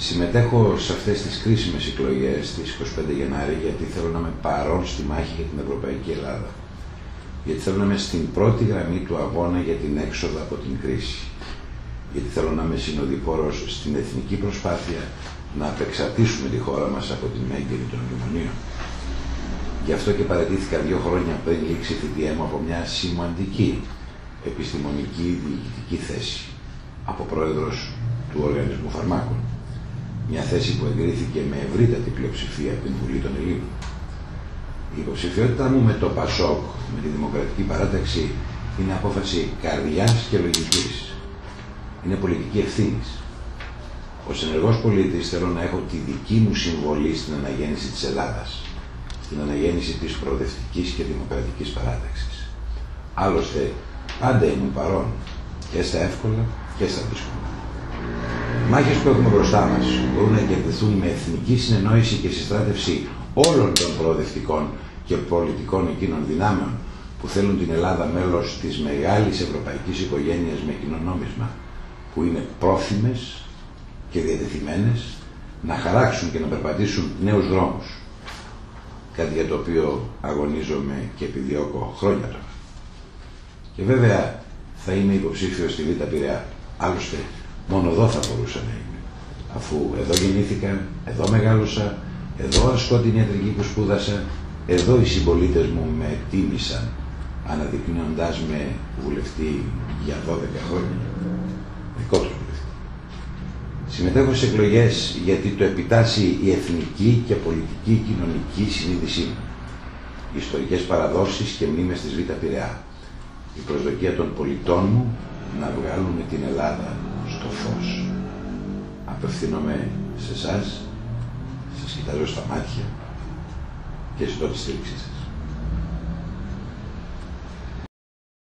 Συμμετέχω σε αυτές τις κρίσιμες εκλογές της 25 Γενάρη γιατί θέλω να είμαι παρόν στη μάχη για την Ευρωπαϊκή Ελλάδα. Γιατί θέλω να είμαι στην πρώτη γραμμή του αγώνα για την έξοδο από την κρίση. Γιατί θέλω να είμαι συνοδοιπόρος στην εθνική προσπάθεια να απεξαρτήσουμε τη χώρα μας από την έγκαιρη των μνημονίων. Γι' αυτό και παραιτήθηκα 2 χρόνια πριν λήξει η θητεία μου από μια σημαντική επιστημονική διοικητική θέση, από πρόεδρος του Οργανισμού Φαρμάκων. Μια θέση που εγκρίθηκε με ευρύτατη πλειοψηφία από την Βουλή των Ελλήνων. Η υποψηφιότητά μου με το ΠΑΣΟΚ, με τη Δημοκρατική Παράταξη, είναι απόφαση καρδιάς και λογικής. Είναι πολιτική ευθύνης. Ως ενεργός πολίτης θέλω να έχω τη δική μου συμβολή στην αναγέννηση της Ελλάδας, στην αναγέννηση της προοδευτικής και δημοκρατικής παράταξης. Άλλωστε, πάντα ήμουν παρόν και στα εύκολα και στα δύσκολα. Οι μάχες που έχουμε μπροστά μας μπορούν να κερδιθούν με εθνική συνεννόηση και συστράτευση όλων των προοδευτικών και πολιτικών εκείνων δυνάμεων που θέλουν την Ελλάδα μέλος της μεγάλης ευρωπαϊκής οικογένειας με κοινό νόμισμα, που είναι πρόθυμες και διατεθειμένες να χαράξουν και να περπατήσουν νέους δρόμους, κάτι για το οποίο αγωνίζομαι και επιδιώκω χρόνια τώρα. Και βέβαια θα είμαι υποψήφιος στη Β' Πειραιά. Άλλωστε, μόνο εδώ θα μπορούσα να είμαι, αφού εδώ γεννήθηκα, εδώ μεγάλωσα, εδώ ασκώ την ιατρική που σπούδασα, εδώ οι συμπολίτες μου με τίμησαν, αναδεικνύοντάς με βουλευτή για 12 χρόνια, δικό τους βουλευτή. Συμμετέχω σε εκλογές γιατί το επιτάσσει η εθνική και πολιτική κοινωνική συνείδησή μου, οι ιστορικές παραδόσεις και μνήμες της Β' Πειραιά, η προσδοκία των πολιτών μου να βγάλουμε την Ελλάδα στο φως. Απευθύνομαι σε εσάς, σας κοιτάζω στα μάτια και ζητώ τη στήριξή σας.